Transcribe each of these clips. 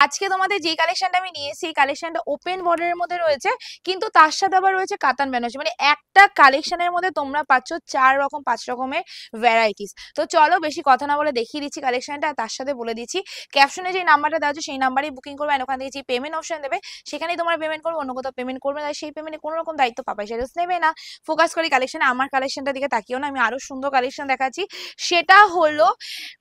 আজকে তোমাদের যে কালেকশনটা আমি নিয়েছি এই কালেকশনটা ওপেন বর্ডারের মধ্যে রয়েছে, কিন্তু তার সাথে আবার রয়েছে কাতান বেনারসি। মানে একটা কালেকশনের মধ্যে তোমরা পাচ্ছ 4 রকম 5 রকমের ভ্যারাইটিস। তো চলো বেশি কথা না বলে দেখিয়ে দিচ্ছি কালেকশনটা, আর তার সাথে বলে দিচ্ছি ক্যাপশনে যে নাম্বারটা দেওয়া আছে সেই নাম্বারেই বুকিং করবে, আর ওখান থেকে যে পেমেন্ট অপশন দেবে সেখানেই তোমরা পেমেন্ট করবে, অন্য কোথাও পেমেন্ট করবে না। সেই পেমেন্টে কোনো রকম দায়িত্ব পাপাই সেটা নেবে না। ফোকাস করি কালেকশনে, আমার কালেকশনটা দিকে তাকিও না, আমি আরো সুন্দর কালেকশন দেখাচ্ছি। সেটা হলো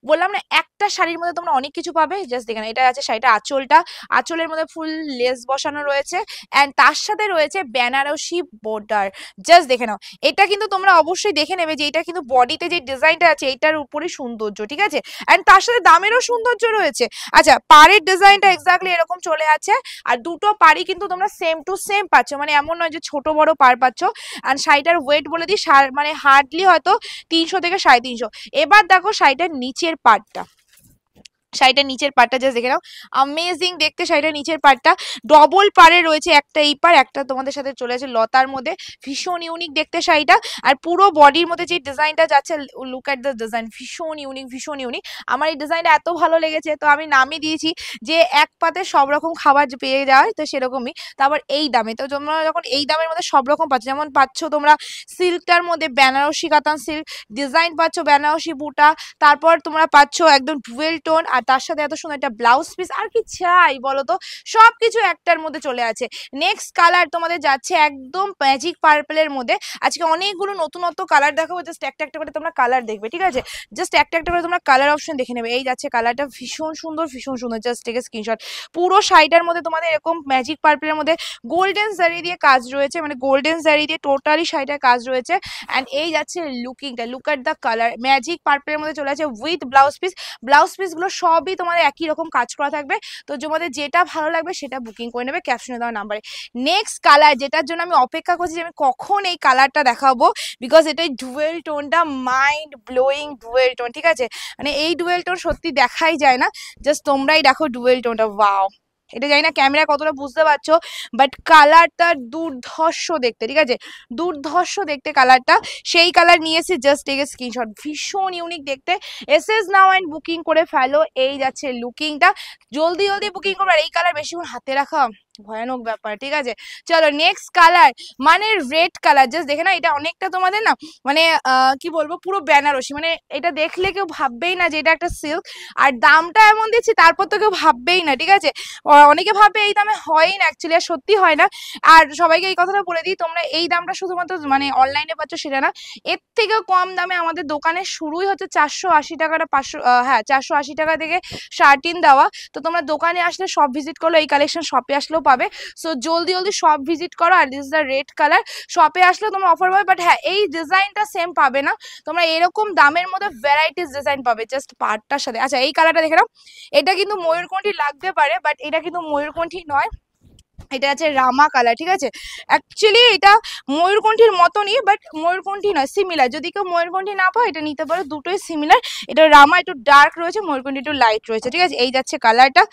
বললাম না একটা শাড়ির মধ্যে তোমরা অনেক কিছু পাবে। জাস্ট দেখেন এটা আছে শাড়িটা আঁচলটা, আঁচলের মধ্যে ফুল লেস বসানো রয়েছে, এন্ড তার সাথে রয়েছে বেনারসি বর্ডার। জাস্ট দেখে নাও, এটা কিন্তু তোমরা অবশ্যই দেখে নেবে যে এটা কিন্তু বডিতে যে ডিজাইনটা আছে এটার উপরে সৌন্দর্য, ঠিক আছে, এন্ড তার সাথে দামেরও সৌন্দর্য রয়েছে। আচ্ছা, পাড়ের ডিজাইনটা এক্স্যাক্টলি এরকম চলে আছে, আর দুটো পাড়ি কিন্তু তোমরা সেম টু সেম পাচ্ছ, মানে এমন নয় যে ছোট বড় পাড় পাচ্ছ। আর শাড়িটার ওয়েট বলে দিই, মানে হার্ডলি হয়তো 300 থেকে 350। এবার দেখো শাড়িটার নিচের পার্টটা, শাড়িটার নিচের পার্টটা জাস্ট দেখে নাও, অ্যামেজিং দেখতে। শাড়িটার নিচের পার্টটা ডবল পাড়ে রয়েছে, একটা এই পার একটা তোমাদের সাথে চলে আছে লতার মধ্যে, ভীষণ ইউনিক দেখতে শাড়িটা। আর পুরো বডির মধ্যে যে ডিজাইনটা যাচ্ছে, লুক এট দ্য ডিজাইন, ভীষণ ইউনিক ভীষণ ইউনিক। আমার এই ডিজাইনটা এত ভালো লেগেছে তো আমি নামই দিয়েছি যে এক পাতে সব রকম খাবার পেয়ে যায়, তো সেরকমই। তারপর এই দামে, তো তোমরা যখন এই দামের মধ্যে সব রকম পাচ্ছ, যেমন পাচ্ছ তোমরা সিল্কটার মধ্যে বেনারসি কাতান সিল্ক ডিজাইন পাচ্ছ, বেনারসি বুটা, তারপর তোমরা পাচ্ছ একদম ডুয়েল টোন, আর তার সাথে এত সুন্দর একটা ব্লাউজ পিস। আর কি চাই বলো তো, সবকিছু একটার মধ্যে চলে আছে। নেক্সট কালার তোমাদের যাচ্ছে একদম ম্যাজিক পার্পলের মধ্যে। আজকে অনেকগুলো নতুনত্ব কালার দেখাবো, জাস্ট একটা একটা করে তোমরা কালার দেখবে, ঠিক আছে, জাস্ট একটা একটা করে তোমরা কালার অপশন দেখে নেবে। এই যাচ্ছে কালারটা, ভীষণ সুন্দর ভীষণ সুন্দর, জাস্ট টেক এ স্ক্রিনশট। পুরো শাড়িটার মধ্যে তোমাদের এরকম ম্যাজিক পার্পলের মধ্যে গোল্ডেন জারি দিয়ে কাজ রয়েছে, মানে গোল্ডেন জারি দিয়ে টোটালি শাড়িটার কাজ রয়েছে। অ্যান্ড এই যাচ্ছে লুকিংটা, look at the colour, magic পার্পলের মধ্যে চলে আছে উইথ ব্লাউজ পিস। ব্লাউজ পিসগুলো সবই তোমাদের একই রকম কাজ করা থাকবে। তো তোমাদের যেটা ভালো লাগবে সেটা বুকিং করে নেবে ক্যাপশনে দেওয়া নাম্বারে। নেক্সট কালার যেটার জন্য আমি অপেক্ষা করছি যে আমি কখন এই কালারটা দেখাবো, বিকজ এটা ডুয়েল টোনটা মাইন্ড ব্লোয়িং ডুয়েল টোন, ঠিক আছে, মানে এই ডুয়েল টোন সত্যি দেখাই যায় না, জাস্ট তোমরাই দেখো ডুয়েল টোনটা, ওয়াও। এটা জানি না ক্যামেরা কতটা বুঝতে পারছো, বাট কালারটা দুর্ধর্ষ দেখতে, ঠিক আছে, দুর্ধর্ষ দেখতে কালারটা। সেই কালার নিয়েছি, জাস্ট টেক এ স্ক্রিনশট, ভীষণ ইউনিক দেখতে। এসএস নাও অ্যান্ড বুকিং করে ফেলো। এই যাচ্ছে লুকিংটা, জলদি জলদি বুকিং করবে। আর এই কালার বেশিক্ষণ হাতে রাখা ভয়ানক ব্যাপার, ঠিক আছে। চলো নেক্সট কালার, মানে রেড কালার, জাস্ট দেখে না, এটা অনেকটা তোমাদের না মানে কি বলবো, পুরো বেনারসি, মানে এটা দেখলে কেউ ভাববেই না যে এটা একটা সিল্ক। আর দামটা এমন দিচ্ছি তারপর তো কেউ ভাববেই না, ঠিক আছে, অনেকে ভাবে এই দামে হয়ই না, অ্যাকচুয়ালি আর সত্যি হয় না। আর সবাইকে এই কথাটা বলে দিই, তোমরা এই দামটা শুধুমাত্র মানে অনলাইনে পাচ্ছ সেটা না, এর থেকেও কম দামে আমাদের দোকানে শুরুই হচ্ছে 480 টাকাটা, 500, হ্যাঁ 480 টাকা থেকে শার্টিন দেওয়া। তো তোমরা দোকানে আসলে সব ভিজিট করলো, এই কালেকশন শপে আসলেও পাবে। সো জলদি জলদি সব ভিজিট করো। আর this is the red colour, শপে আসলে তোমরা অফার পাবে, বাট হ্যাঁ এই ডিজাইনটা সেম পাবে না, তোমরা এরকম দামের মধ্যে ভ্যারাইটিস ডিজাইন পাবে জাস্ট পার্টটার সাথে। আচ্ছা এই কালারটা দেখে নাও, এটা কিন্তু ময়ূরকণ্ঠী লাগতে পারে, বাট এটা কিন্তু ময়ূরকণ্ঠী নয়, এটা আছে রামা কালার, ঠিক আছে। অ্যাকচুয়ালি এটা ময়ূরকণ্ঠীর মতনই, বাট ময়ূরকণ্ঠী নয়, সিমিলার। যদি কেউ ময়ূরকণ্ঠী না পাও এটা নিতে পারো, দুটোই সিমিলার। এটা রামা একটু ডার্ক রয়েছে, ময়ূরকণ্ঠী একটু লাইট রয়েছে, ঠিক আছে। এই যাচ্ছে কালারটা,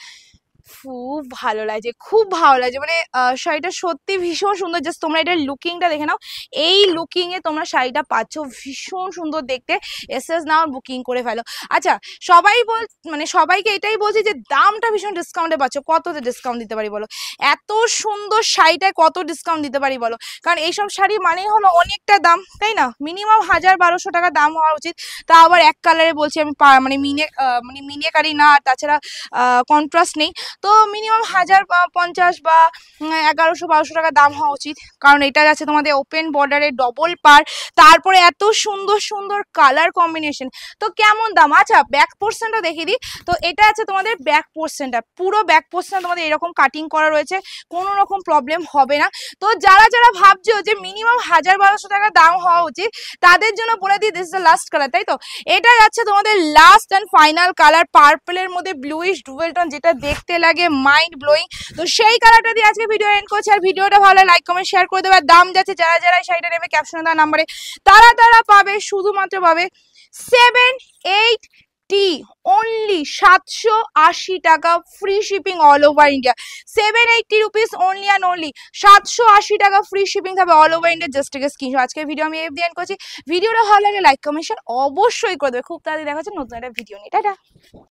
খুব ভালো লাগছে, খুব ভালো লাগছে, মানে শাড়িটা সত্যি ভীষণ সুন্দর। জাস্ট তোমরা এটার লুকিংটা দেখে নাও, এই লুকিং এ তোমরা শাড়িটা পাচ্ছ, ভীষণ সুন্দর দেখতে। এসএস নাও বুকিং করে ফেলো। আচ্ছা সবাই মানে সবাইকে এটাই বলছি যে দামটা ভীষণ ডিসকাউন্টে পাচ্ছ, কততে ডিসকাউন্ট দিতে পারি বলো, এত সুন্দর শাড়িটায় কত ডিসকাউন্ট দিতে পারি বলো, কারণ এইসব শাড়ি মানেই হলো অনেকটা দাম, তাই না, মিনিমাম 1000-1200 টাকা দাম হওয়া উচিত। তা আবার এক কালারে বলছি আমি, মানে মিনেকারি না, আর তাছাড়া কন্ট্রাস্ট নেই, তো মিনিমাম 1050 বা 1100-1200 টাকা দাম হওয়া উচিত। কারণ এটা আছে তোমাদের ওপেন বর্ডারে ডবল পার, তারপরে এত সুন্দর সুন্দর কালার কম্বিনেশন, তো কেমন দাম। আচ্ছা ব্যাক পোর্শনটা দেখিয়ে দিই, তো এটা আছে তোমাদের ব্যাক পোর্শনটা, পুরো ব্যাক পোর্শন তোমাদের এরকম কাটিং করা রয়েছে, কোনো রকম প্রবলেম হবে না। তো যারা যারা ভাবছো যে মিনিমাম 1000-1200 টাকা দাম হওয়া উচিত, তাদের জন্য বলে দিই this is the last colour, তাই তো। এটা যাচ্ছে তোমাদের লাস্ট অ্যান্ড ফাইনাল কালার, পার্পলের মধ্যে ব্লুইশ ডুয়েল টোন, যেটা দেখতে লাগে মাইন্ড ব্লোয়িং। তো সেই কালারটা দিয়ে আজকে ভিডিও এন্ড করছি। আর ভিডিওটা ভালো লাইক কমেন্ট শেয়ার করে দেবে। দাম যাচ্ছে যারা যারা এই শাড়িটা নেবে ক্যাপশনে দেওয়া নাম্বারে, তারা তারা পাবে, শুধুমাত্র পাবে 780 only 780 টাকা, free shipping all over India. 780 rupees only and only, 780 টাকা ফ্রি শিপিং থাকবে অল ওভার ইন্ডিয়া। জাস্ট থেকে স্ক্রিনশট। আজকের ভিডিও আমি এফ এন্ড করছি। ভিডিওটা ভালো লাগে লাইক কমেন্ট শেয়ার অবশ্যই করে দেবে। খুব তাড়াতাড়ি দেখা হচ্ছে নতুন একটা ভিডিও নিয়ে, টাটা।